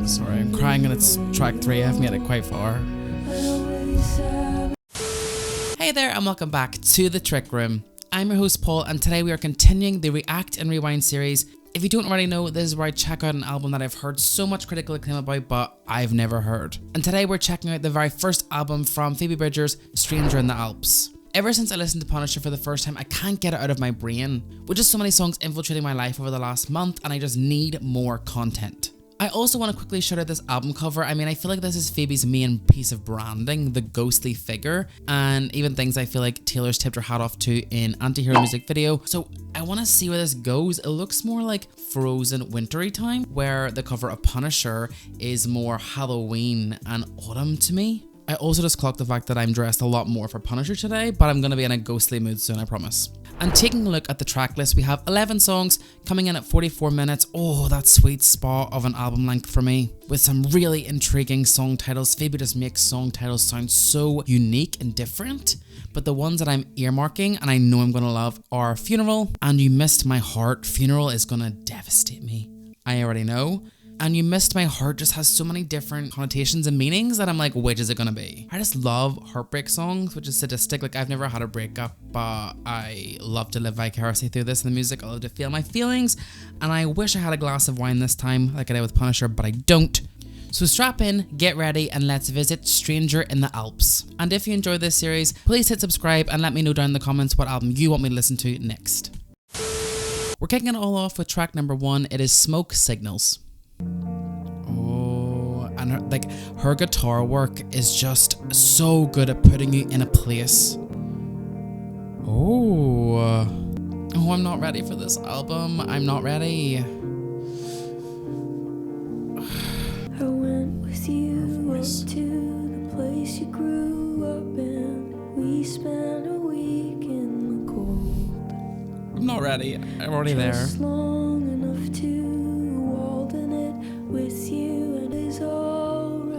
Sorry, I'm crying and it's track 3. I haven't made it quite far. Hey there and welcome back to The Trick Room. I'm your host Paul and today we are continuing the React and Rewind series. If you don't already know, this is where I check out an album that I've heard so much critical acclaim about but I've never heard. And today we're checking out the very first album from Phoebe Bridgers Stranger in the Alps. Ever since I listened to Punisher for the first time, I can't get it out of my brain. With just so many songs infiltrating my life over the last month and I just need more content. I also want to quickly shout out this album cover. I mean, I feel like this is Phoebe's main piece of branding, the ghostly figure, and even things I feel like Taylor's tipped her hat off to in Antihero music video. So I want to see where this goes. It looks more like frozen wintry time, where the cover of Punisher is more Halloween and autumn to me. I also just clocked the fact that I'm dressed a lot more for Punisher today, but I'm going to be in a ghostly mood soon, I promise. And taking a look at the track list, we have 11 songs coming in at 44 minutes. Oh, that sweet spot of an album length for me. With some really intriguing song titles. Phoebe just makes song titles sound so unique and different. But the ones that I'm earmarking and I know I'm going to love are Funeral and You Missed My Heart. Funeral is going to devastate me. I already know. And You Missed My Heart just has so many different connotations and meanings that I'm like, which is it gonna be? I just love heartbreak songs, which is sadistic. Like, I've never had a breakup, but I love to live vicariously through this in the music. I love to feel my feelings, and I wish I had a glass of wine this time, like I did with Punisher, but I don't. So strap in, get ready, and let's visit Stranger in the Alps. And if you enjoyed this series, please hit subscribe and let me know down in the comments what album you want me to listen to next. We're kicking it all off with track number 1. It is Smoke Signals. Oh, and her guitar work is just so good at putting you in a place. Oh, I'm not ready for this album. I'm not ready. I went with you up to the place you grew up in. We spent a week in the cold. I'm not ready. I'm already there. Just long enough to with you and it's alright.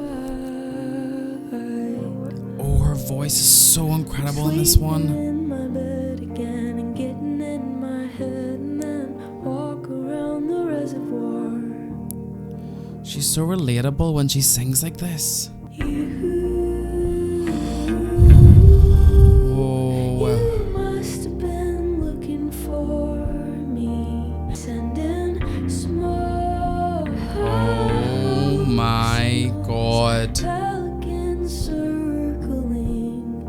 Oh, her voice is so incredible in this one. In my bed again and getting in my head and then walk around the reservoir. She's so relatable when she sings like this. You must have been looking for me, sending smoke. Oh my god. Pelicans circling,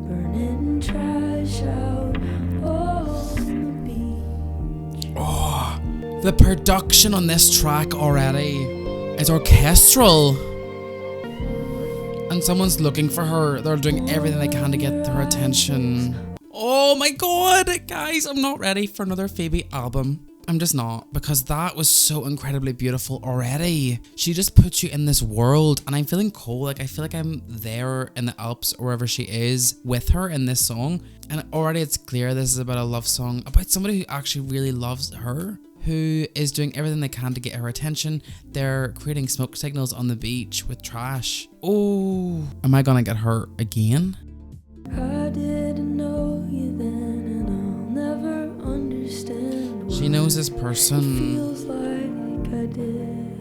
burning trash out on the beach. Oh, the production on this track already is orchestral. And someone's looking for her. They're doing everything they can to get her attention. Oh my god, guys, I'm not ready for another Phoebe album. I'm just not, because that was so incredibly beautiful already. She just puts you in this world and I'm feeling cool. Like, I feel like I'm there in the Alps or wherever she is with her in this song. And already it's clear this is about a love song, about somebody who actually really loves her, who is doing everything they can to get her attention. They're creating smoke signals on the beach with trash. Oh, am I gonna get hurt again? I didn't know you then and I'll never understand. She knows this person. Feels like I did.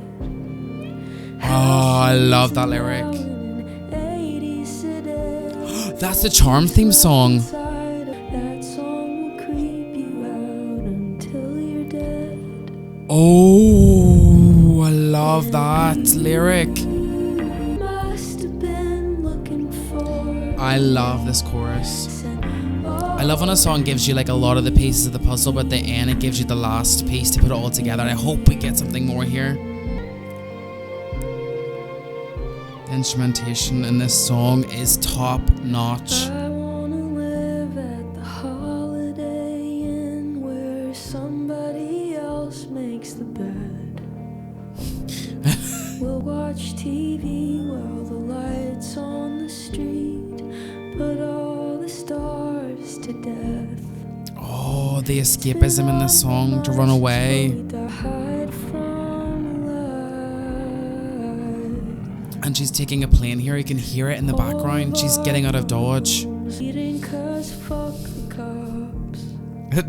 Oh, I love that lyric. That's the Charm theme song. That song will creep you out until you're dead. Oh, I love that lyric. Must have been looking for. I love this chorus. I love when a song gives you like a lot of the pieces of the puzzle, but at the end it gives you the last piece to put it all together. I hope we get something more here. The instrumentation in this song is top notch. I wanna live at the Holiday Inn where somebody else makes the bed. We'll watch TV while the lights on the street put all the stars to death. Oh, the escapism in this song to run away. And she's taking a plane here. You can hear it in the background. She's getting out of Dodge.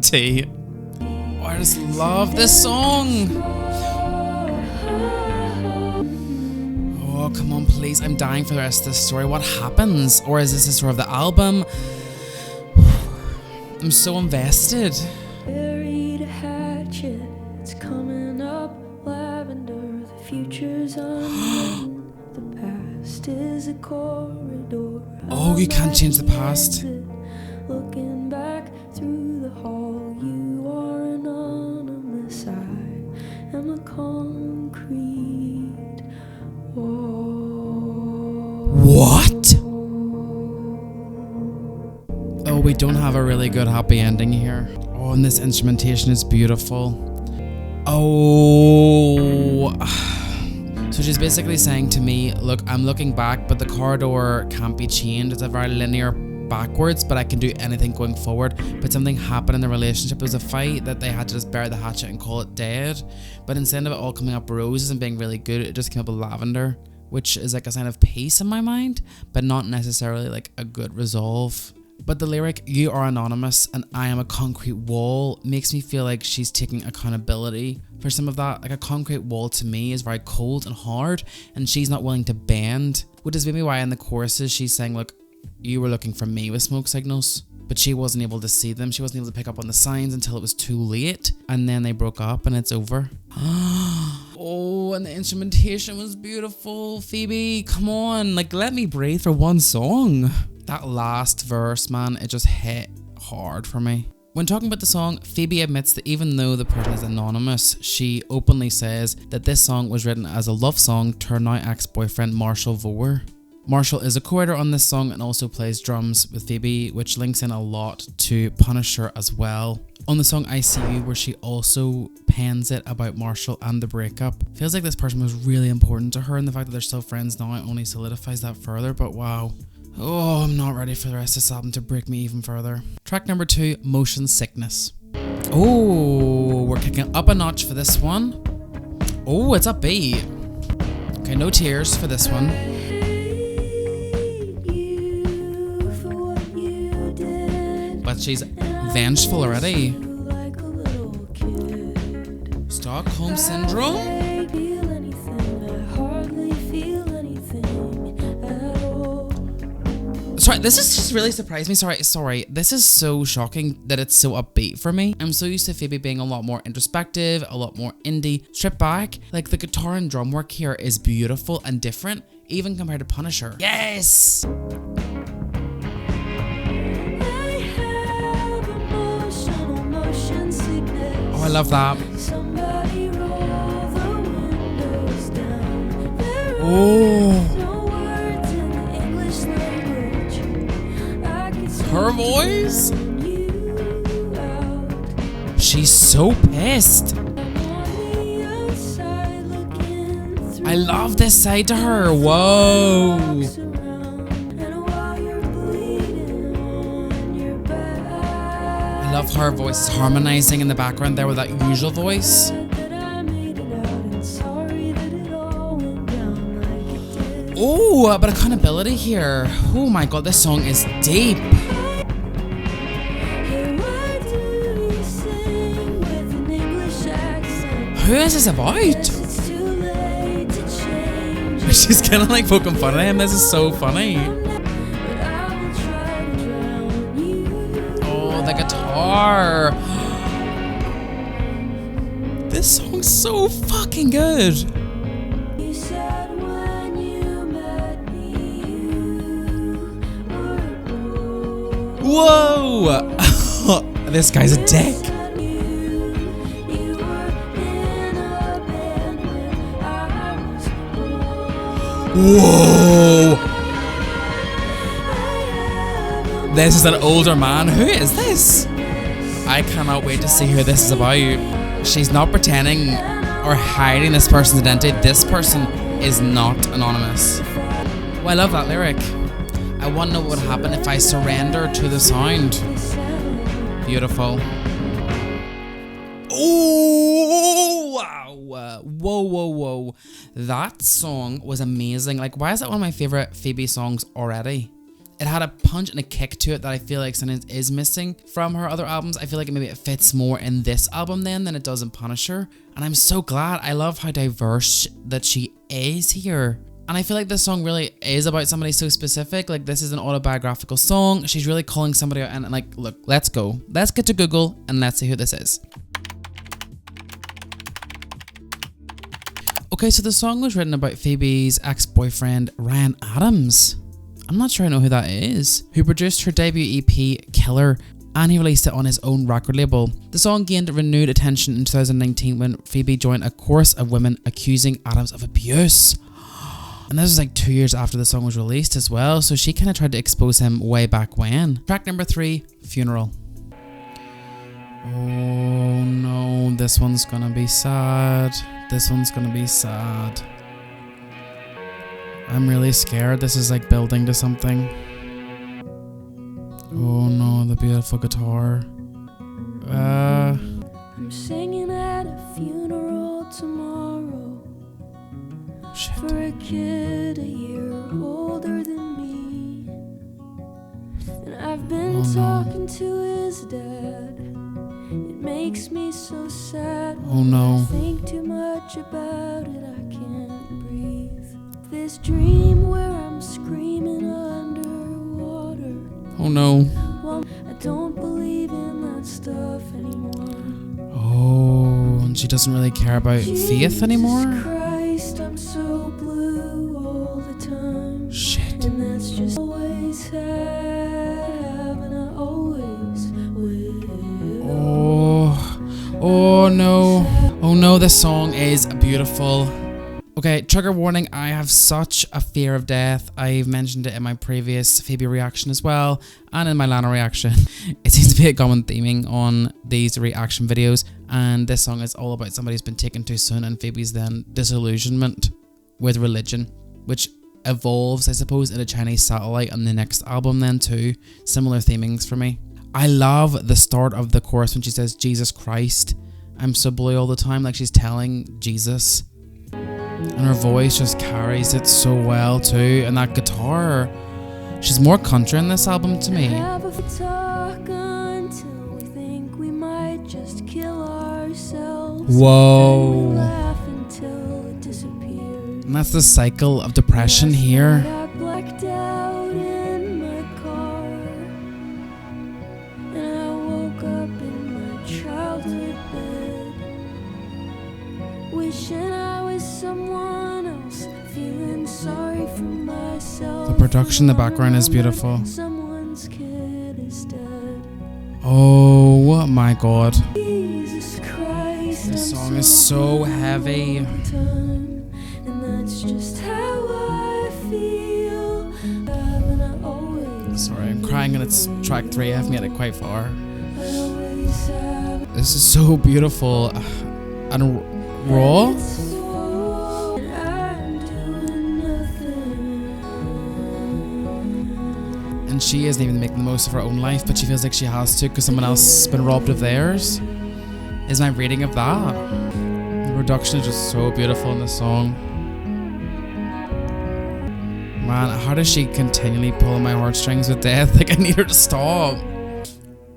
T. Oh, I just love this song. please, I'm dying for the rest of this story. What happens? Or is this the story of the album? I'm so invested. Buried a hatchet, it's coming up. Lavender, the future's unwritten. The past is a corridor. Oh, you can't change the past. Looking back through the hall, you are anonymous. I am a concrete wall. What? Oh, we don't have a really good happy ending here. Oh, and this instrumentation is beautiful. Oh. So she's basically saying to me, look, I'm looking back, but the corridor can't be changed. It's a very linear backwards, but I can do anything going forward. But something happened in the relationship. There was a fight that they had to just bury the hatchet and call it dead. But instead of it all coming up roses and being really good, it just came up with lavender, which is like a sign of peace in my mind, but not necessarily like a good resolve. But the lyric, you are anonymous and I am a concrete wall, makes me feel like she's taking accountability for some of that. Like a concrete wall to me is very cold and hard, and she's not willing to bend. Which is maybe why in the choruses she's saying, look, you were looking for me with smoke signals, but she wasn't able to see them. She wasn't able to pick up on the signs until it was too late, and then they broke up and it's over. Oh, and the instrumentation was beautiful. Phoebe, come on, like let me breathe for one song. That last verse, man, it just hit hard for me. When talking about the song, Phoebe admits that even though the person is anonymous, she openly says that this song was written as a love song to her now ex-boyfriend Marshall Vore. Marshall is a co-writer on this song and also plays drums with Phoebe, which links in a lot to Punisher as well. On the song I See You, where she also pens it about Marshall and the breakup. Feels like this person was really important to her, and the fact that they're still friends now only solidifies that further, but wow. Oh, I'm not ready for the rest of this album to break me even further. Track number 2, Motion Sickness. Oh, we're kicking up a notch for this one. Oh, it's upbeat. Okay, no tears for this one. But she's vengeful already. Stockholm Syndrome? Sorry, this has just really surprised me. Sorry. This is so shocking that it's so upbeat for me. I'm so used to Phoebe being a lot more introspective, a lot more indie, stripped back. Like the guitar and drum work here is beautiful and different, even compared to Punisher. Yes! Oh, I love that. Oh. Her voice? She's so pissed. I love this side to her. Whoa. I love her voice harmonizing in the background there with that usual voice. Oh, but accountability here. Oh my god, this song is deep. Who is this about? She's kind of like poking fun at him. This is so funny. Oh, the guitar. This song's so fucking good. Whoa! This guy's a dick. Whoa! This is an older man. Who is this? I cannot wait to see who this is about. She's not pretending or hiding this person's identity. This person is not anonymous. Well, I love that lyric. I want to know what would happen if I surrender to the sound. Beautiful. Oh, wow. Whoa. That song was amazing. Like, why is that one of my favorite Phoebe songs already? It had a punch and a kick to it that I feel like sometimes is missing from her other albums. I feel like maybe it fits more in this album then than it does in Punisher. And I'm so glad. I love how diverse that she is here. And I feel like this song really is about somebody so specific. Like, this is an autobiographical song. She's really calling somebody out, and like, look, let's go. Let's get to Google and let's see who this is. Okay, so the song was written about Phoebe's ex-boyfriend, Ryan Adams. I'm not sure I know who that is. Who produced her debut EP, Killer, and he released it on his own record label. The song gained renewed attention in 2019 when Phoebe joined a chorus of women accusing Adams of abuse. And this was like 2 years after the song was released as well, so she kind of tried to expose him way back when. Track number 3, Funeral. Oh no, this one's gonna be sad. This one's gonna be sad. I'm really scared. This is like building to something. Oh no, the beautiful guitar. I'm singing at a funeral tomorrow. Shit. For a kid a year older than me. And I've been talking to his dad. It makes me so sad. Oh no. I think too much about it, I can't breathe. This dream where I'm screaming underwater. Oh no. Well, I don't believe in that stuff anymore. Oh, and she doesn't really care about faith anymore? Jesus Christ, I'm so blue all the time. Shit. And that's just always have, and I always will. Oh no. Oh no, this song is beautiful. Okay, trigger warning, I have such a fear of death. I've mentioned it in my previous Phoebe reaction as well, and in my Lana reaction. It seems to be a common theming on these reaction videos, and this song is all about somebody who's been taken too soon and Phoebe's then disillusionment with religion, which evolves, I suppose, in a Chinese satellite on the next album then too. Similar themings for me. I love the start of the chorus when she says, Jesus Christ, I'm so blue all the time, like she's telling Jesus. And her voice just carries it so well too. And that guitar, she's more country in this album to me. Have a talk until we think we might just kill ourselves. Whoa. Laugh until it disappears. And that's the cycle of depression here. I blacked out in my car, and I woke up in my childhood bed, wishing I was someone else, feeling sorry for myself. The production in the background is beautiful. Someone's kid is dead. Oh my god. Jesus Christ, This song is so heavy. and that's just how I feel. And I always, Sorry, I'm crying and it's track 3. I haven't made it quite far. I always have. This is so beautiful and raw. And I'm doing nothing. And she isn't even making the most of her own life, but she feels like she has to because someone else has been robbed of theirs. Is my reading of that. The production is just so beautiful in this song. Man, how does she continually pull on my heartstrings with death? Like, I need her to stop.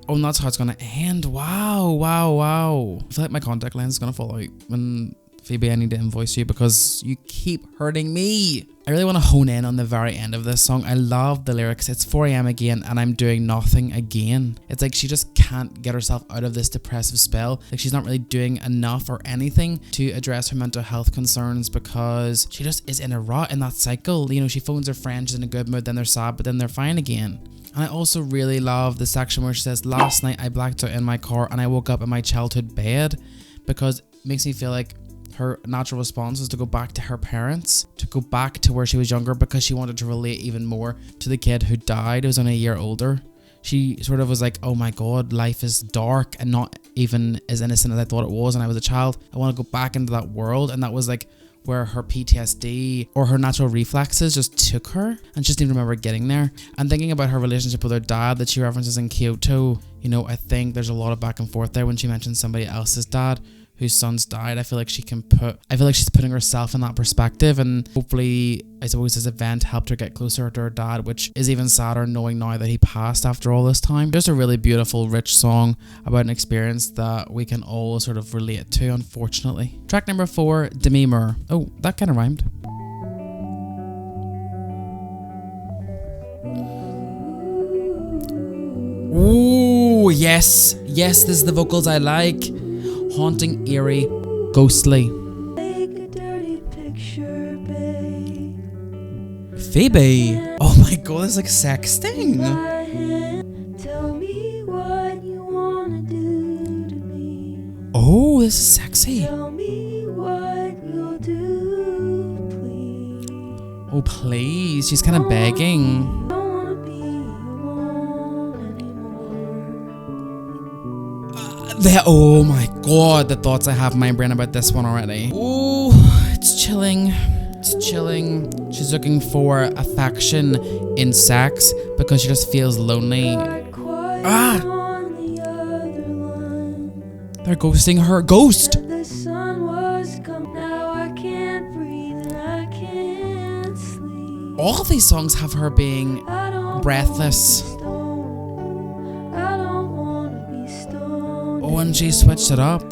Oh, and that's how it's gonna end. Wow, wow, wow. I feel like my contact lens is gonna fall out when Phoebe, I need to invoice you because you keep hurting me. I really want to hone in on the very end of this song. I love the lyrics. It's 4 a.m. again and I'm doing nothing again. It's like she just can't get herself out of this depressive spell. Like she's not really doing enough or anything to address her mental health concerns because she just is in a rut in that cycle. You know, she phones her friend, she's in a good mood, then they're sad, but then they're fine again. And I also really love the section where she says, last night I blacked out in my car and I woke up in my childhood bed, because it makes me feel like her natural response was to go back to her parents, to go back to where she was younger, because she wanted to relate even more to the kid who died, who was only a year older. She sort of was like, oh my god, life is dark and not even as innocent as I thought it was when I was a child. I want to go back into that world. And that was like where her PTSD or her natural reflexes just took her, and she just didn't remember getting there. And thinking about her relationship with her dad that she references in Kyoto, you know, I think there's a lot of back and forth there when she mentions somebody else's dad whose sons died. I feel like she's putting herself in that perspective, and hopefully, I suppose, this event helped her get closer to her dad, which is even sadder knowing now that he passed after all this time. Just a really beautiful, rich song about an experience that we can all sort of relate to, unfortunately. Track number 4, DEMI. Oh, that kind of rhymed. Oh, yes. Yes, this is the vocals I like. Haunting, eerie, ghostly. Take a dirty picture, babe. Phoebe. Oh my god, it's like sexting. My hand, tell me what you wanna do to me. Oh, this is sexy. Tell me what you'll do, please. Oh, please. She's kind of begging. Don't wanna be alone anymore. Oh my god, the thoughts I have in my brain about this one already. Oh, it's chilling. It's chilling. She's looking for affection in sex because she just feels lonely. Ah! On the other line. They're ghosting her. Ghost! The sun was come. Now I can't breathe and I can't sleep. All of these songs have her being I don't breathless. stoned. I don't wanna be stoned. Oh, and she switched it up.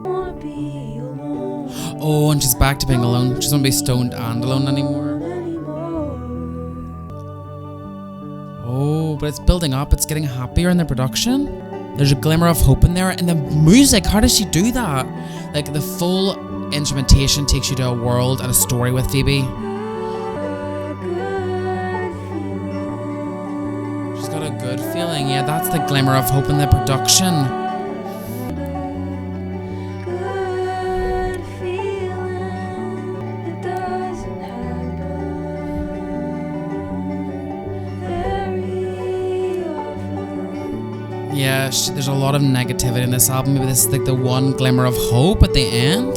Wanna be alone Oh, and she's back to being alone. She doesn't want to be stoned and alone anymore. anymore. Oh, but it's building up. It's getting happier in the production. There's a glimmer of hope in there. And the music, how does she do that? Like, the full instrumentation takes you to a world and a story with Phoebe. A good feeling. She's got a good feeling. Yeah, that's the glimmer of hope in the production. Good feeling. It doesn't happen very often. Yeah, there's a lot of negativity in this album. Maybe this is like the one glimmer of hope at the end.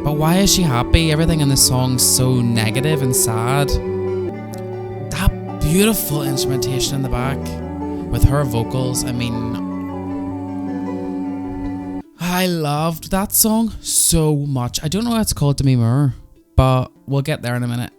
But why is she happy? Everything in the song's so negative and sad. That beautiful instrumentation in the back with her vocals. I mean, I loved that song so much. I don't know what it's called, DEMI, but we'll get there in a minute.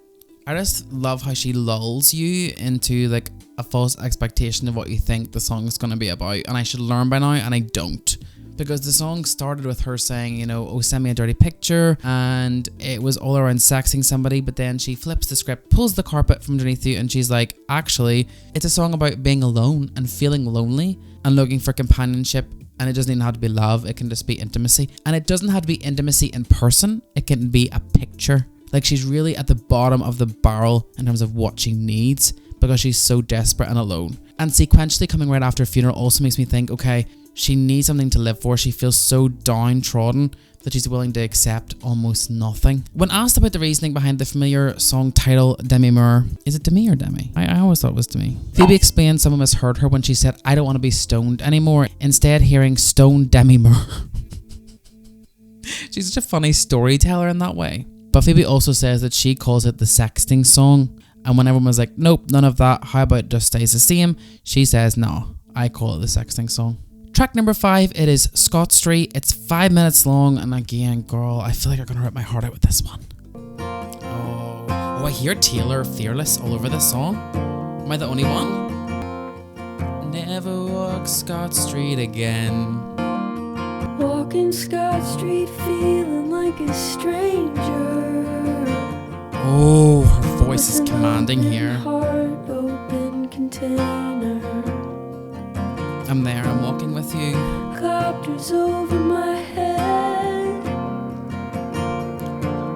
I just love how she lulls you into like a false expectation of what you think the song is going to be about, and I should learn by now, and I don't. Because the song started with her saying, you know, oh, send me a dirty picture, and it was all around sexing somebody, but then she flips the script, pulls the carpet from underneath you, and she's like, actually, it's a song about being alone and feeling lonely and looking for companionship, and it doesn't even have to be love, it can just be intimacy. And it doesn't have to be intimacy in person, it can be a picture. Like, she's really at the bottom of the barrel in terms of what she needs, because she's so desperate and alone. And sequentially coming right after a funeral also makes me think, okay, she needs something to live for. She feels so downtrodden that she's willing to accept almost nothing. When asked about the reasoning behind the familiar song title, Demi-Moore, is it Demi or Demi? I always thought it was Demi. Phoebe explained someone misheard her when she said, I don't want to be stoned anymore, instead hearing stone Demi-Moore. She's such a funny storyteller in that way. But Phoebe also says that she calls it the sexting song, and when everyone was like, nope, none of that, how about it just stays the same, she says, no, I call it the sexting song. Track number 5, it is Scott Street. It's 5 minutes long, and again, girl, I feel like I'm gonna rip my heart out with this one. Oh, I hear Taylor Fearless all over this song. Am I the only one? Never walk Scott Street again. Walking Scott Street feeling like a stranger. Oh, her voice is commanding here. Heart open container. I'm there, I'm walking with you. Copters over my head.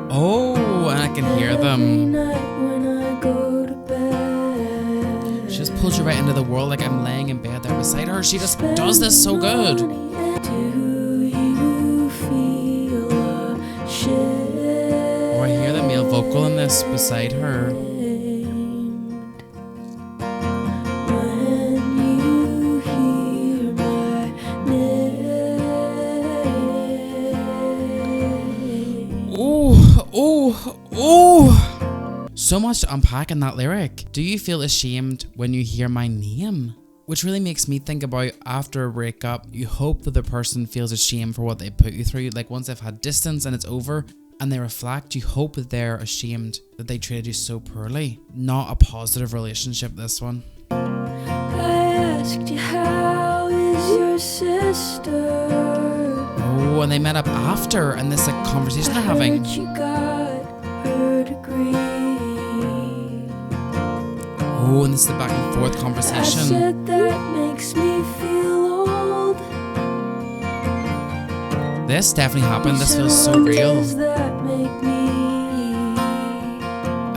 Oh, and I can hear Every them. night when I go to bed. She just pulls you right into the world like I'm laying in bed there beside her. She just does this so good. Do you feel ashamed? Oh, I hear the male vocal in this beside her. When you hear my name. Oh. So much to unpack in that lyric. Do you feel ashamed when you hear my name? Which really makes me think about after a breakup, you hope that the person feels ashamed for what they put you through. Like once they've had distance and it's over and they reflect, you hope that they're ashamed that they treated you so poorly. Not a positive relationship, this one. I asked you, how is your sister? Oh, and they met up after and this like conversation they're having. You got her degree. Oh, and this is the back and forth conversation. Acid that makes me feel old. This definitely happened. This feels so real. That make me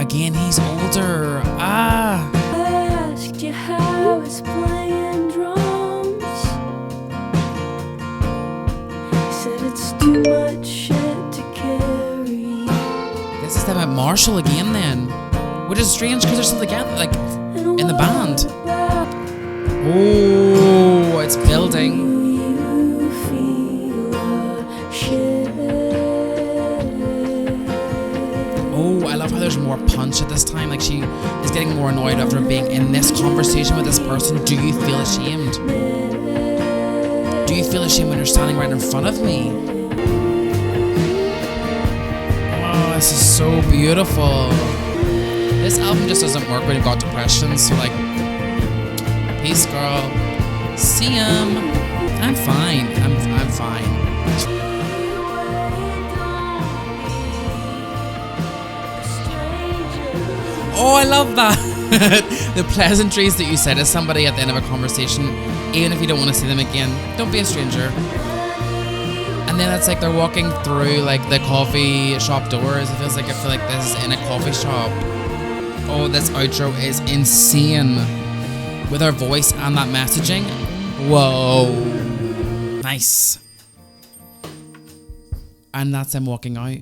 Again, he's older. Ah. I asked you how it's playing drums. You said it's too much shit to carry. This is about Marshall again then. Which is strange because they're still together, like, in the band. Oh, it's building. Oh, I love how there's more punch at this time. Like, she is getting more annoyed after being in this conversation with this person. Do you feel ashamed? Do you feel ashamed when you're standing right in front of me? Oh, this is so beautiful. This album just doesn't work when you've got depression. So, like, peace, girl. See ya. I'm fine. I'm fine. Oh, I love that. The pleasantries that you say to somebody at the end of a conversation, even if you don't want to see them again. Don't be a stranger. And then it's like they're walking through like the coffee shop doors. It feels like I feel like this is in a coffee shop. Oh, this outro is insane. With her voice and that messaging. Whoa. Nice. And that's them walking out.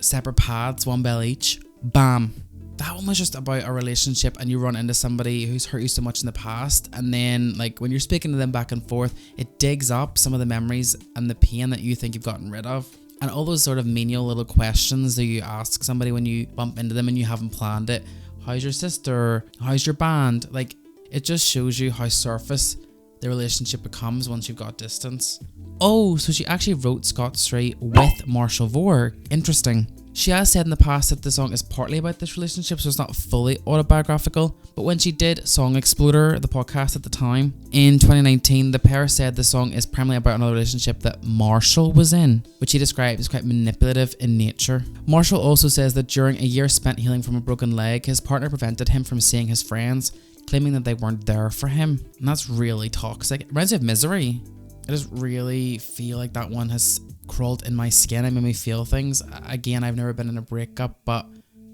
Separate paths, one bell each. Bam. That one was just about a relationship and you run into somebody who's hurt you so much in the past, and then like when you're speaking to them back and forth, it digs up some of the memories and the pain that you think you've gotten rid of. And all those sort of menial little questions that you ask somebody when you bump into them and you haven't planned it. How's your sister? How's your band? Like, it just shows you how surface the relationship becomes once you've got distance. Oh, so she actually wrote Scott Street with Marshall Vore. Interesting. She has said in the past that the song is partly about this relationship, so it's not fully autobiographical. But when she did Song Exploder, the podcast at the time, in 2019, the pair said the song is primarily about another relationship that Marshall was in, which he described as quite manipulative in nature. Marshall also says that during a year spent healing from a broken leg, his partner prevented him from seeing his friends, claiming that they weren't there for him. And that's really toxic. It reminds me of Misery. I just really feel like that one has crawled in my skin and made me feel things. Again, I've never been in a breakup, but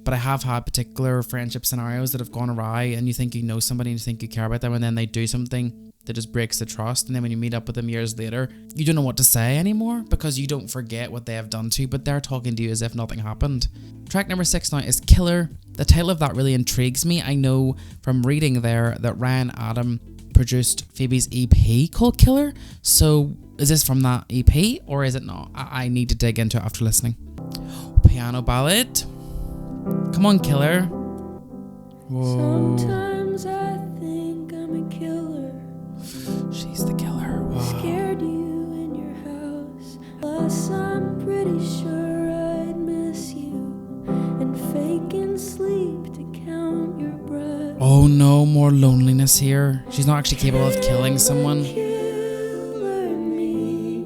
I have had particular friendship scenarios that have gone awry, and you think you know somebody and you think you care about them, and then they do something that just breaks the trust, and then when you meet up with them years later, you don't know what to say anymore because you don't forget what they have done to you, but they're talking to you as if nothing happened. Track number 6 now is Killer. The title of that really intrigues me. I know from reading there that Ryan Adam produced Phoebe's EP called Killer. So is this from that EP or is it not? I need to dig into it after listening. Piano ballad. Come on, Killer. Whoa. Sometimes I think I'm a killer. She's the killer. Wow. Scared you in your house. Plus I'm pretty sure I'd miss you. And faking sleep to count your breath. Oh no, more loneliness here. She's not actually capable of killing someone. Killer me,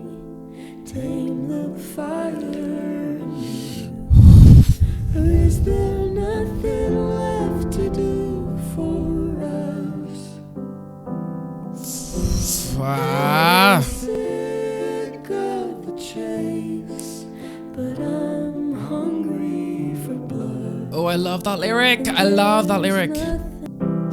tame the fire. Or is there nothing left to do for us? Ah. I'm sick of the chase, but I'm hungry for blood. Oh, I love that lyric. I love that lyric.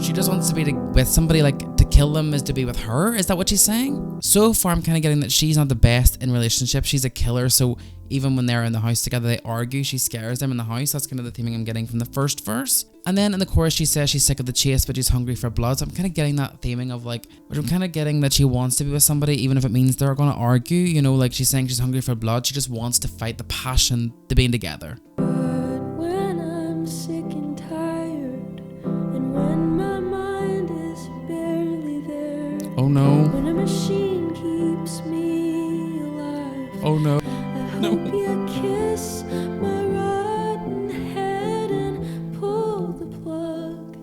She just wants to be with somebody, like to kill them is to be with her. Is that what she's saying? So far, I'm kind of getting that she's not the best in relationships. She's a killer. So even when they're in the house together, they argue. She scares them in the house. That's kind of the theming I'm getting from the first verse. And then in the chorus, she says she's sick of the chase, but she's hungry for blood. So I'm kind of getting that theming of like, which I'm kind of getting that she wants to be with somebody, even if it means they're going to argue. You know, like she's saying she's hungry for blood. She just wants to fight the passion to being together. When I'm sick and tired, and when my mind is barely there. Oh no. When a machine keeps me alive. Oh no. I No. hope you kiss my rotten head and pull the plug.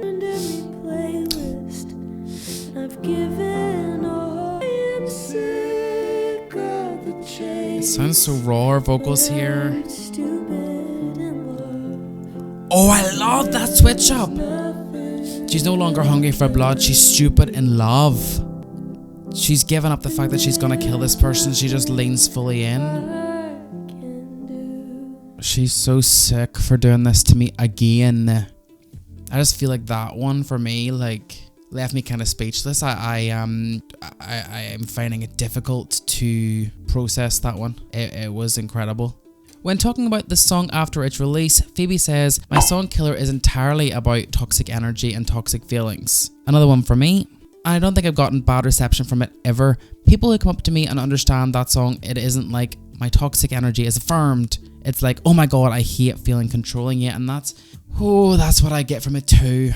And every playlist, and I've given all. I am sick of the chase. It sounds so raw, her vocals here. Stupid in love. Oh, I love that switch up. She's no longer hungry for blood. She's stupid in love. She's given up the fact that she's gonna kill this person. She just leans fully in. She's so sick for doing this to me again. I just feel like that one for me, like, left me kind of speechless. I am finding it difficult to process that one. It was incredible. When talking about the song after its release, Phoebe says, "My song Killer is entirely about toxic energy and toxic feelings." Another one for me. And I don't think I've gotten bad reception from it ever. People who come up to me and understand that song, it isn't like my toxic energy is affirmed. It's like, oh my god, I hate feeling controlling you, and that's what I get from it too.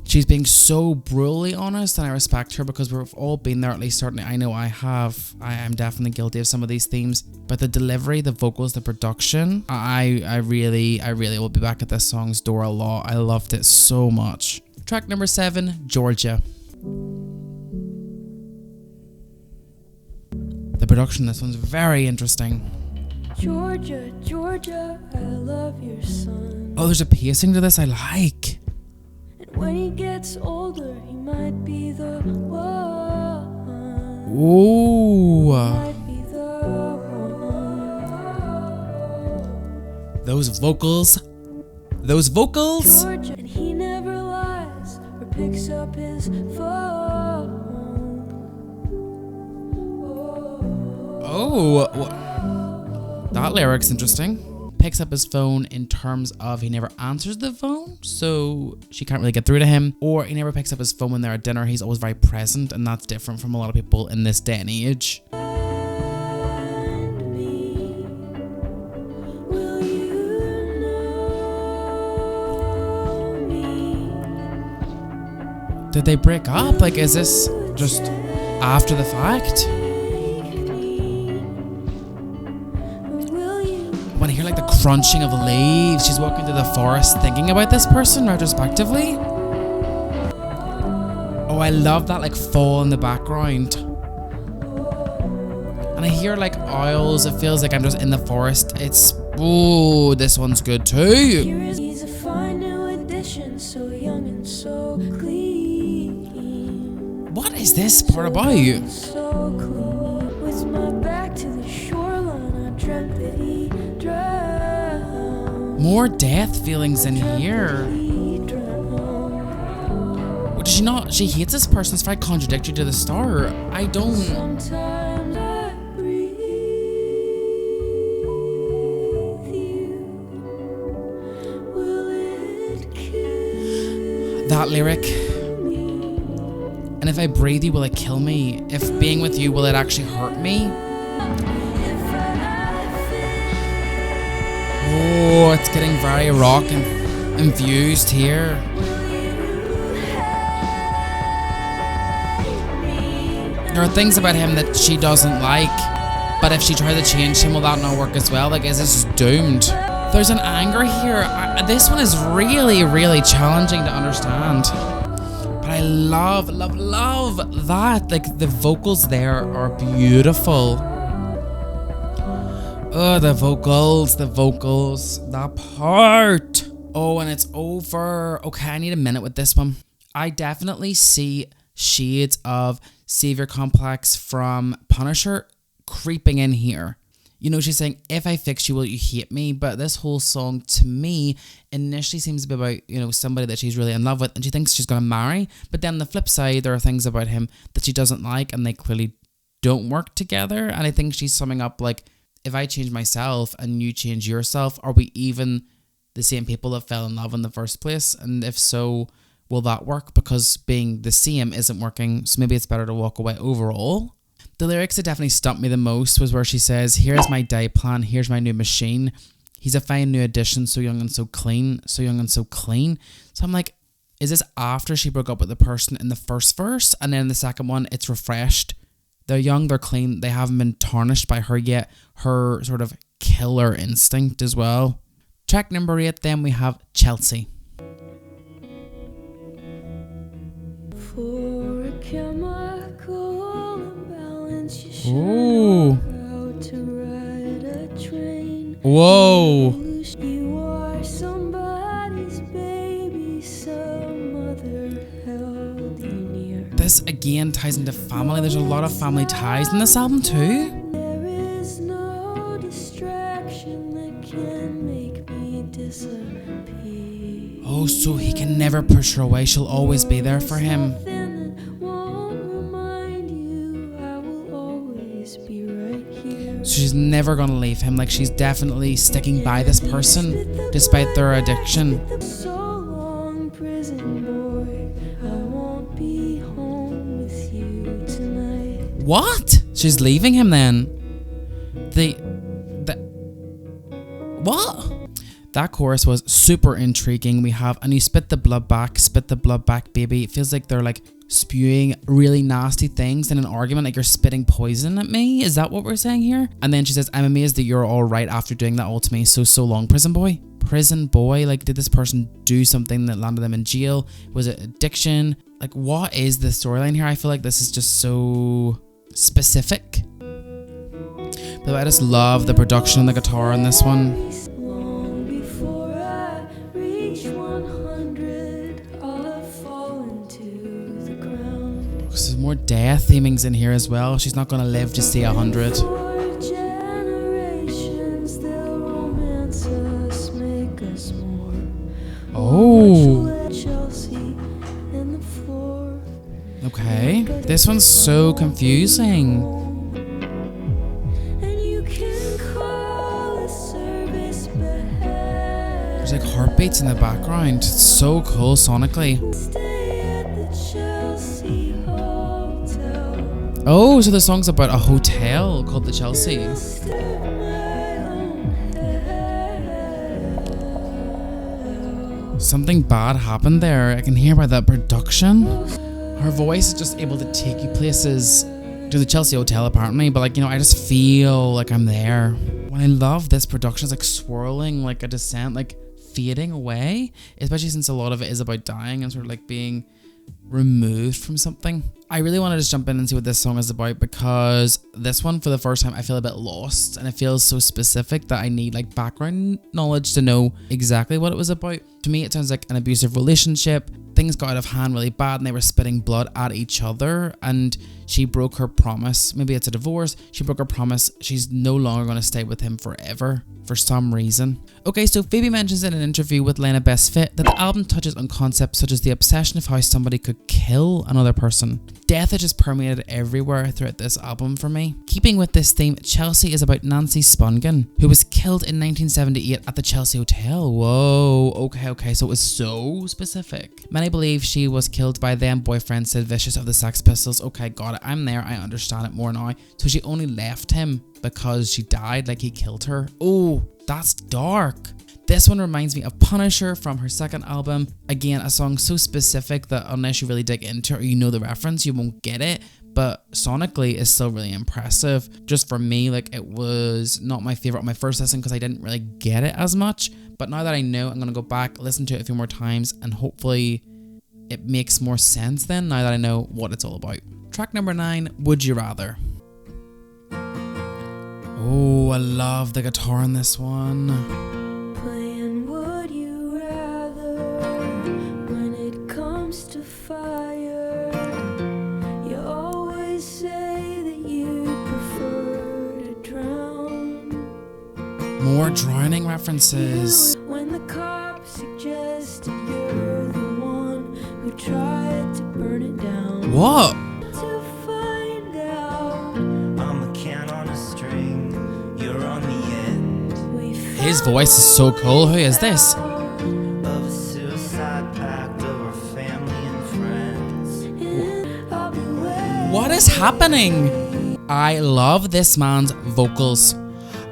She's being so brutally honest, and I respect her because we've all been there, at least certainly I know I have. I am definitely guilty of some of these themes, but the delivery, the vocals, the production, I really will be back at this song's door a lot. I loved it so much. Track number 7, Georgia. The production in this one's very interesting. Georgia, Georgia, I love your son. Oh, there's a pacing to this I like. And when he gets older, he might be the one. Ooh. Might be the one. Those vocals. Those vocals. Georgia, and he never lies or picks up his phone. Oh. That lyric's interesting. Picks up his phone in terms of he never answers the phone, so she can't really get through to him, or he never picks up his phone when they're at dinner. He's always very present, and that's different from a lot of people in this day and age. Did they break up? Like, is this just after the fact? When I hear like the crunching of leaves, she's walking through the forest thinking about this person retrospectively. Oh, I love that like fall in the background. And I hear like owls, it feels like I'm just in the forest. It's, oh, this one's good too. He's a fine new addition, so young and so clean. What is this part about? So clean. With my back to the shoreline, I dreamt that he drowned. More death feelings in here. Does she not? She hates this person. It's very contradictory to the start. I don't. Sometimes I breathe you. Will it kill That lyric. me? And if I breathe you, will it kill me? If being with you, will it actually hurt me? If I Oh, it's getting very rock and infused here. There are things about him that she doesn't like, but if she tried to change him, will that not work as well? Like, is this just doomed? There's an anger here. This one is really, really challenging to understand. But I love that. Like, the vocals there are beautiful. Oh, the vocals, that part. Oh, and it's over. Okay, I need a minute with this one. I definitely see shades of savior complex from Punisher creeping in here. You know, she's saying, if I fix you, will you hate me? But this whole song, to me, initially seems to be about, you know, somebody that she's really in love with and she thinks she's going to marry. But then on the flip side, there are things about him that she doesn't like and they clearly don't work together. And I think she's summing up like, if I change myself and you change yourself, are we even the same people that fell in love in the first place? And if so, will that work? Because being the same isn't working, so maybe it's better to walk away overall. The lyrics that definitely stumped me the most was where she says, here's my day plan, here's my new machine. He's a fine new addition, so young and so clean, so young and so clean. So I'm like, is this after she broke up with the person in the first verse? And then in the second one, it's refreshed. They're young, they're clean, they haven't been tarnished by her yet. Her sort of killer instinct as well. Track number 8, then we have Chelsea. For a chemical imbalance, you should Ooh. know how to ride a train. Whoa. You are somebody's this again ties into family. There's a lot of family ties in this album too. There is no distraction that can make me disappear. Oh, so he can never push her away. She'll always be there for him. Nothing that won't remind you I will always be right here. So she's never gonna leave him. Like, she's definitely sticking by this person despite their addiction. So long, prison boy, I won't be home with you tonight. What? She's leaving him then? What? That chorus was super intriguing. We have, and you spit the blood back, baby. It feels like they're like spewing really nasty things in an argument, like you're spitting poison at me. Is that what we're saying here? And then she says, I'm amazed that you're all right after doing that all to me. So long, prison boy. Prison boy, like, did this person do something that landed them in jail? Was it addiction? Like, what is the storyline here? I feel like this is just so specific. But I just love the production on the guitar on this one. Long before I reach 100, I'll have fallen to the ground. Because there's more death themings in here as well. She's not going to live to see 100. For generations, they'll romance us, make us more. Oh. Chelsea and the floor. Okay. This one's so confusing. And you can call a service back. There's like heartbeats in the background. It's so cool sonically. Stay at the Chelsea Hotel. Oh, so the song's about a hotel called the Chelsea. Just of my own hell. Something bad happened there. I can hear by that production. Her voice is just able to take you places to the Chelsea Hotel apparently, but like, you know, I just feel like I'm there. When I love this production, it's like swirling like a descent, like fading away, especially since a lot of it is about dying and sort of like being removed from something. I really want to just jump in and see what this song is about, because this one, for the first time, I feel a bit lost, and it feels so specific that I need like background knowledge to know exactly what it was about. To me, it sounds like an abusive relationship. Things got out of hand really bad and they were spitting blood at each other, and she broke her promise. Maybe it's a divorce. She broke her promise. She's no longer going to stay with him forever for some reason. Okay, so Phoebe mentions in an interview with Lena Best Fit that the album touches on concepts such as the obsession of how somebody could kill another person. Death has just permeated everywhere throughout this album for me. Keeping with this theme, Chelsea is about Nancy Spungen, who was killed in 1978 at the Chelsea Hotel. Whoa, okay, so it was so specific. Many believe she was killed by then boyfriend Sid Vicious of the Sex Pistols. Okay, got it, I'm there, I understand it more now. So she only left him because she died, like he killed her. Oh, that's dark. This one reminds me of Punisher from her second album. Again, a song so specific that unless you really dig into it or you know the reference, you won't get it. But sonically, it's still really impressive. Just for me, like, it was not my favorite on my first listen because I didn't really get it as much. But now that I know, I'm going to go back, listen to it a few more times, and hopefully it makes more sense then, now that I know what it's all about. Track number 9, Would You Rather. Oh, I love the guitar in this one. Playing would you rather when it comes to fire. You always say that you prefer to drown. More drowning references. When the cops suggested you're the one who tried to burn it down. What? To find out I'm a can on a string, you're on the end we His voice is so cool. Who is this? of a suicide pact of our family and friends. and I'll be waiting. What is happening? I love this man's vocals.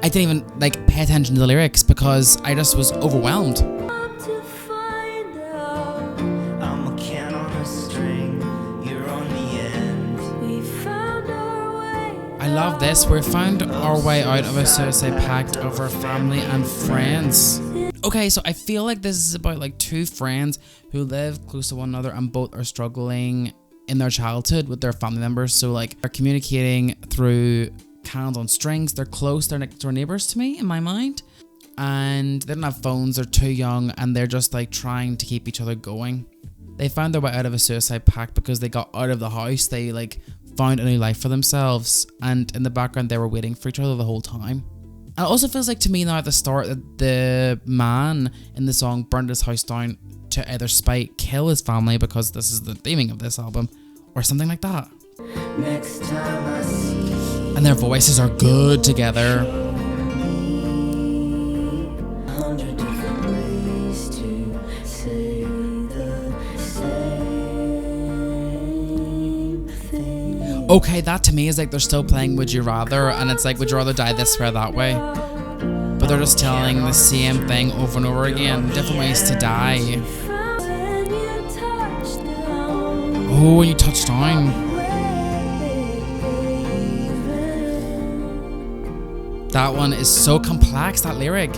I didn't even like pay attention to the lyrics because I just was overwhelmed. To find out I'm a can on a string, you're on the end. we found our way. I love this. We found our way out of a suicide pact of our family and friends. Okay, so I feel like this is about like two friends who live close to one another and both are struggling in their childhood with their family members. So like they're communicating through cans on strings. They're close. They're next door neighbors to me in my mind. And they don't have phones. They're too young and they're just like trying to keep each other going. They found their way out of a suicide pact because they got out of the house. They like found a new life for themselves, and in the background they were waiting for each other the whole time. And it also feels like to me now at the start that the man in the song burned his house down to either spite, kill his family, because this is the theming of this album, or something like that. Next time I see And their voices are good together. 100 different ways to say the same thing. Okay, that to me is like they're still playing Would You Rather, and it's like, would you rather die this way or that way? But they're just telling the same thing over and over again, different ways to die. When you touch down, Oh, when you touch down. That one is so complex, that lyric.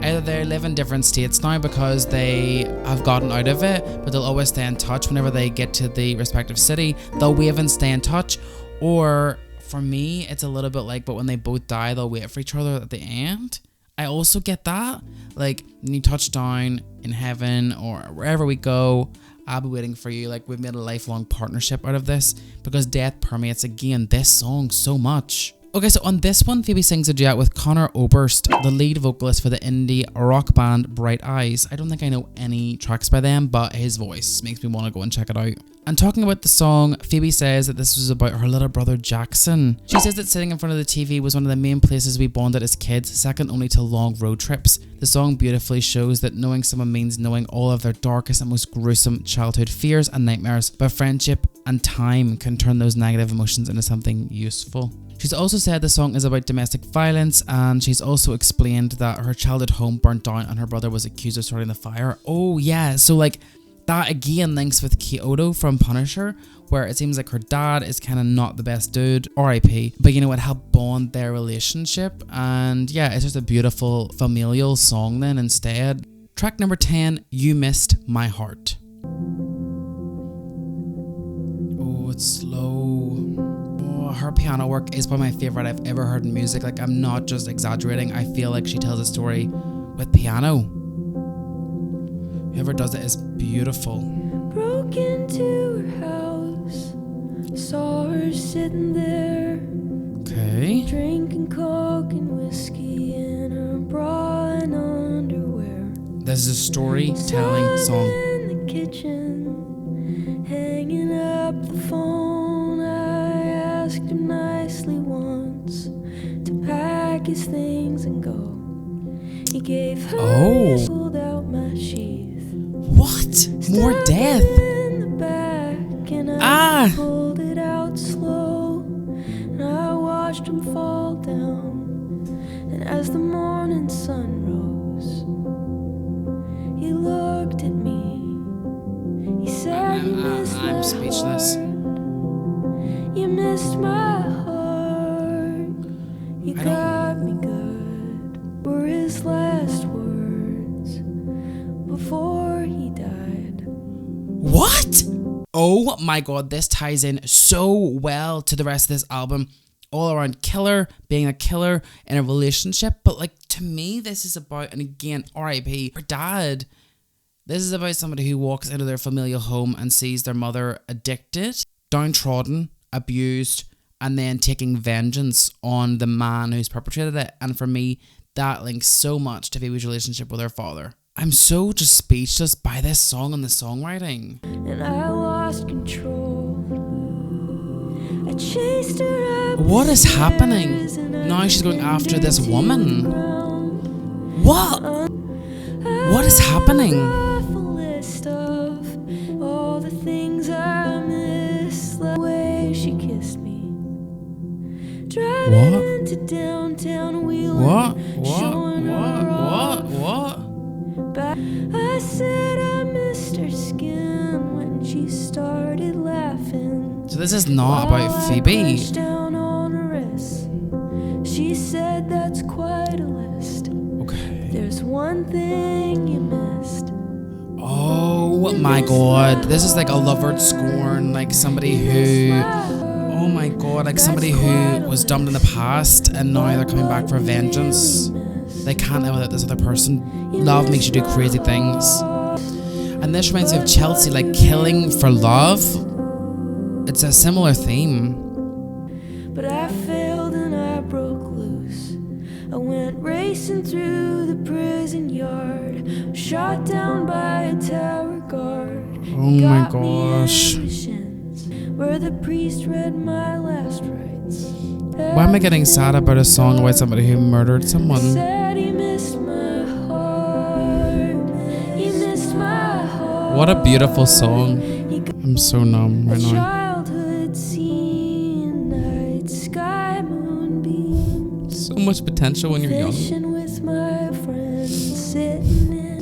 Either they live in different states now because they have gotten out of it, but they'll always stay in touch. Whenever they get to the respective city, they'll wave and stay in touch. Or for me, it's a little bit like, but when they both die, they'll wait for each other at the end. I also get that. Like, when you touch down in heaven or wherever we go, I'll be waiting for you. Like, we've made a lifelong partnership out of this because death permeates, again, this song so much. Okay, so on this one, Phoebe sings a duet with Connor Oberst, the lead vocalist for the indie rock band Bright Eyes. I don't think I know any tracks by them, but his voice makes me want to go and check it out. And talking about the song, Phoebe says that this was about her little brother Jackson. She says that sitting in front of the TV was one of the main places we bonded as kids, second only to long road trips. The song beautifully shows that knowing someone means knowing all of their darkest and most gruesome childhood fears and nightmares, but friendship and time can turn those negative emotions into something useful. She's also said the song is about domestic violence, and she's also explained that her childhood home burnt down and her brother was accused of starting the fire. Oh yeah, so like that again links with Kyoto from Punisher, where it seems like her dad is kind of not the best dude, RIP, but you know, it helped bond their relationship. And yeah, it's just a beautiful familial song then instead. Track number 10, You Missed My Heart. Oh, it's slow. Oh, her piano work is probably my favorite I've ever heard in music. Like, I'm not just exaggerating. I feel like she tells a story with piano. Whoever does it is beautiful. broke into her house, saw her sitting there, Okay. drinking coke and whiskey in her bra and underwear. This is a storytelling song. In the kitchen, hanging up the phone, I asked him nicely once to pack his things and go. He gave her Oh. pulled out my sheath. What? More death. In the back, and I Ah. pulled it out slow, and I watched him fall down. And as the morning sun rose, he looked at me. He said, "You missed I'm my speechless. heart. You missed my heart. You I don't- got me good," were his last words before he died. What? Oh my god, this ties in so well to the rest of this album. All around killer, being a killer in a relationship. But like, to me, this is about, and again, RIP, her dad. This is about somebody who walks into their familial home and sees their mother addicted, downtrodden, abused, and then taking vengeance on the man who's perpetrated it. And for me, that links so much to Phoebe's relationship with her father. I'm so just speechless by this song and the songwriting. And I lost control. I chased her up. What is the happening? stairs and I Now she's going after pinned this her to woman. the ground. What? What is happening? Off a list of all the things I miss, the way she kissed me. Driving What? into downtown Wheeling, What? showing her off. What? Back. I said I missed her skin when she started laughing. So this is not about While I Phoebe. clenched down on her wrist. She said that's quite a list. Okay. There's one thing you missed. Oh my god. This is like a lover scorn, like somebody who, oh my god, like somebody who was dumped in the past and now they're coming back for vengeance. They can't live without this other person. Love makes you do crazy things. And this reminds me of Chelsea, like killing for love. It's a similar theme. But I failed and I broke loose. I went racing through the prison yard, shot down by a tower guard. Oh my gosh. Where the priest read my last rites. Why am I getting sad about a song about somebody who murdered someone? Said he missed my heart. He missed my heart. What a beautiful song. I'm so numb right now. Childhood scene, night sky moonbeam. So much potential when you're young. Fishing with my friends, sitting in.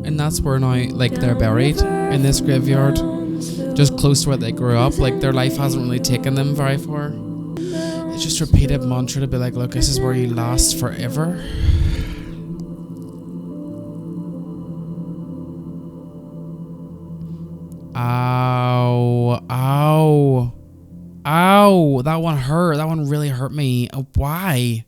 And that's where now, like, they're buried in this graveyard, just close to where they grew up. Like, their life hasn't really taken them very far. It's just repeated mantra to be like, look, this is where you last forever. Ow, ow, ow, that one hurt. That one really hurt me. Why?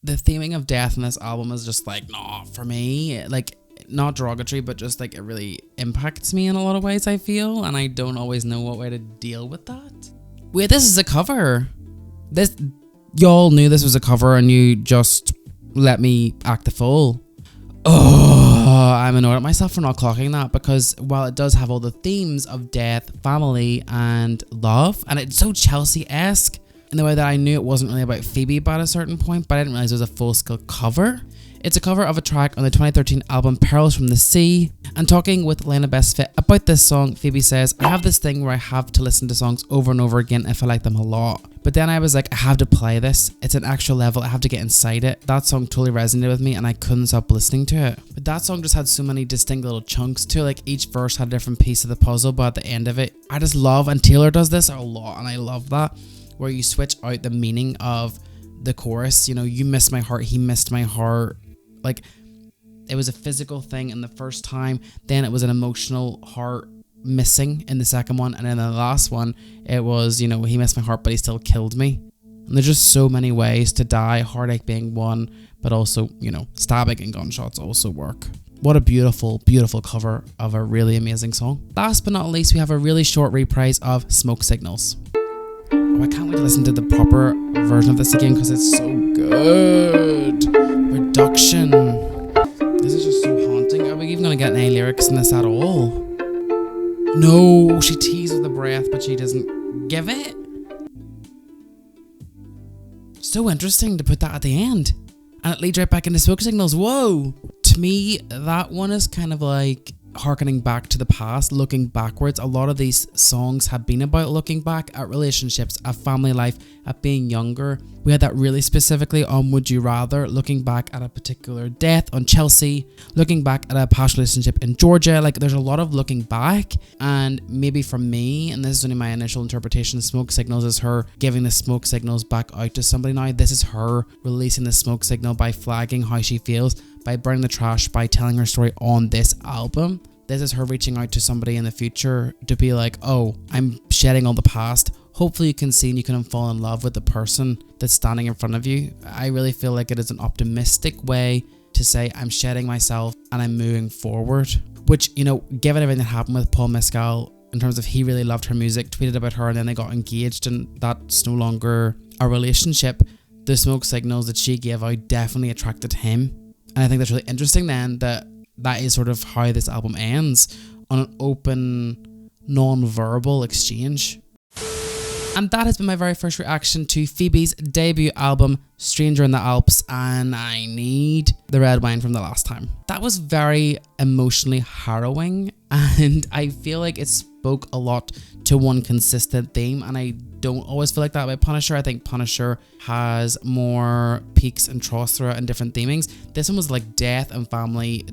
The theming of death in this album is just like, not for me. Like, not derogatory, but just like it really impacts me in a lot of ways, I feel, and I don't always know what way to deal with that. Wait, this is a cover. This, y'all knew this was a cover and you just let me act the fool. Oh, I'm annoyed at myself for not clocking that, because while it does have all the themes of death, family, and love, and it's so Chelsea-esque in the way that I knew it wasn't really about Phoebe by a certain point, but I didn't realize it was a full-scale cover. It's a cover of a track on the 2013 album Perils from the Sea. And talking with Lena Bestfit about this song, Phoebe says, I have this thing where I have to listen to songs over and over again if I like them a lot. But then I was like, I have to play this. It's an extra level. I have to get inside it. That song totally resonated with me and I couldn't stop listening to it. But that song just had so many distinct little chunks to it. Like each verse had a different piece of the puzzle, but at the end of it, I just love, and Taylor does this a lot, and I love that, where you switch out the meaning of the chorus. You know, you missed my heart, he missed my heart. Like, it was a physical thing in the first time, then it was an emotional heart missing in the second one, and then the last one, it was, you know, he missed my heart, but he still killed me. And there's just so many ways to die, heartache being one, but also, you know, stabbing and gunshots also work. What a beautiful, beautiful cover of a really amazing song. Last but not least, we have a really short reprise of Smoke Signals. Oh, I can't wait to listen to the proper version of this again because it's so good. Production. This is just so haunting. Are we even going to get any lyrics in this at all? No, she teases the breath, but she doesn't give it. So interesting to put that at the end. And it leads right back into Smoke Signals. Whoa. To me, that one is kind of like harkening back to the past, looking backwards. A lot of these songs have been about looking back at relationships, at family life, at being younger. We had that really specifically on Would You Rather, looking back at a particular death on Chelsea, looking back at a past relationship in Georgia. Like, there's a lot of looking back, and maybe for me, and this is only my initial interpretation, Smoke Signals is her giving the smoke signals back out to somebody now. This is her releasing the smoke signal by flagging how she feels, by burning the trash, by telling her story on this album. This is her reaching out to somebody in the future to be like, oh, I'm shedding all the past. Hopefully you can see and you can fall in love with the person that's standing in front of you. I really feel like it is an optimistic way to say I'm shedding myself and I'm moving forward. Which, you know, given everything that happened with Paul Mescal, in terms of he really loved her music, tweeted about her, and then they got engaged, and that's no longer a relationship. The smoke signals that she gave out definitely attracted him. And I think that's really interesting then that is sort of how this album ends, on an open, non-verbal exchange. And that has been my very first reaction to Phoebe's debut album, Stranger in the Alps, and I need the red wine from the last time. That was very emotionally harrowing, and I feel like it spoke a lot to one consistent theme, and I don't always feel like that about Punisher. I think Punisher has more peaks and troughs throughout and different themings. This one was like death and family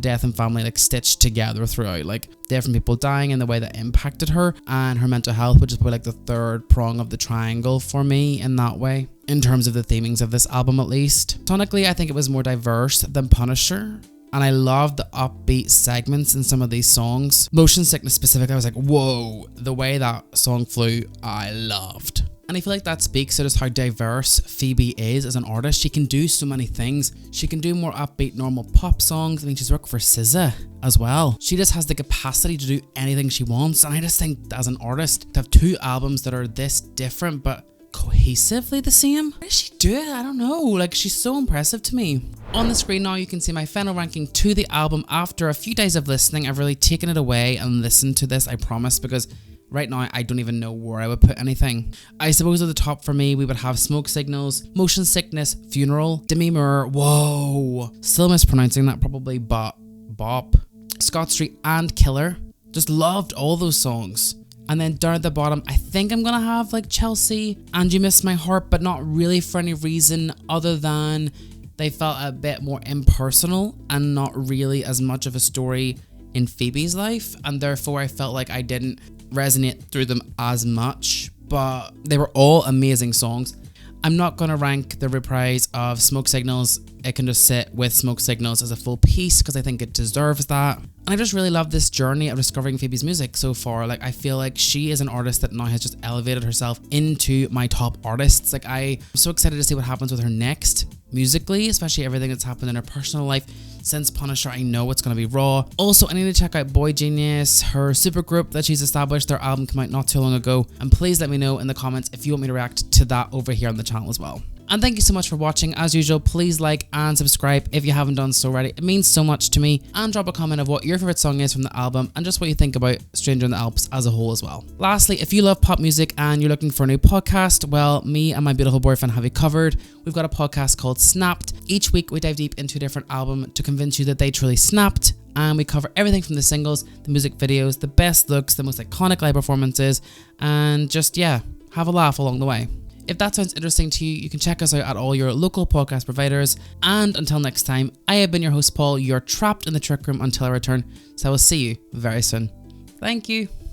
like stitched together throughout, like different people dying and the way that impacted her and her mental health, which is probably like the third prong of the triangle for me in that way, in terms of the themings of this album at least. Sonically, I think it was more diverse than Punisher. And I loved the upbeat segments in some of these songs. Motion Sickness specifically, I was like, whoa, the way that song flew, I loved. And I feel like that speaks to just how diverse Phoebe is as an artist. She can do so many things. She can do more upbeat, normal pop songs. I mean, she's worked for SZA as well. She just has the capacity to do anything she wants. And I just think as an artist, to have 2 albums that are this different but cohesively the same. How does she do it? I don't know. Like, she's so impressive to me. On the screen now, you can see my final ranking to the album. After a few days of listening, I've really taken it away and listened to this, I promise, because right now, I don't even know where I would put anything. I suppose at the top for me, we would have Smoke Signals, Motion Sickness, Funeral, DEMI, whoa, still mispronouncing that probably, but Bop, Scott Street, and Killer. Just loved all those songs. And then down at the bottom, I think I'm gonna have like Chelsea and You Miss My Heart, but not really for any reason other than they felt a bit more impersonal and not really as much of a story in Phoebe's life, and therefore I felt like I didn't resonate through them as much, but they were all amazing songs. I'm not going to rank the reprise of Smoke Signals. It can just sit with Smoke Signals as a full piece because I think it deserves that. And I just really love this journey of discovering Phoebe's music so far. Like, I feel like she is an artist that now has just elevated herself into my top artists. Like, I'm so excited to see what happens with her next musically, especially everything that's happened in her personal life since Punisher. I know it's going to be raw. Also, I need to check out Boy Genius, her supergroup that she's established. Their album came out not too long ago. And please let me know in the comments if you want me to react to that over here on the channel as well. And thank you so much for watching. As usual, please like and subscribe if you haven't done so already. It means so much to me. And drop a comment of what your favorite song is from the album and just what you think about Stranger in the Alps as a whole as well. Lastly, if you love pop music and you're looking for a new podcast, well, me and my beautiful boyfriend have you covered. We've got a podcast called Snapped. Each week we dive deep into a different album to convince you that they truly snapped. And we cover everything from the singles, the music videos, the best looks, the most iconic live performances, and just, yeah, have a laugh along the way. If that sounds interesting to you, you can check us out at all your local podcast providers. And until next time, I have been your host, Paul. You're trapped in the trick room until I return. So I will see you very soon. Thank you.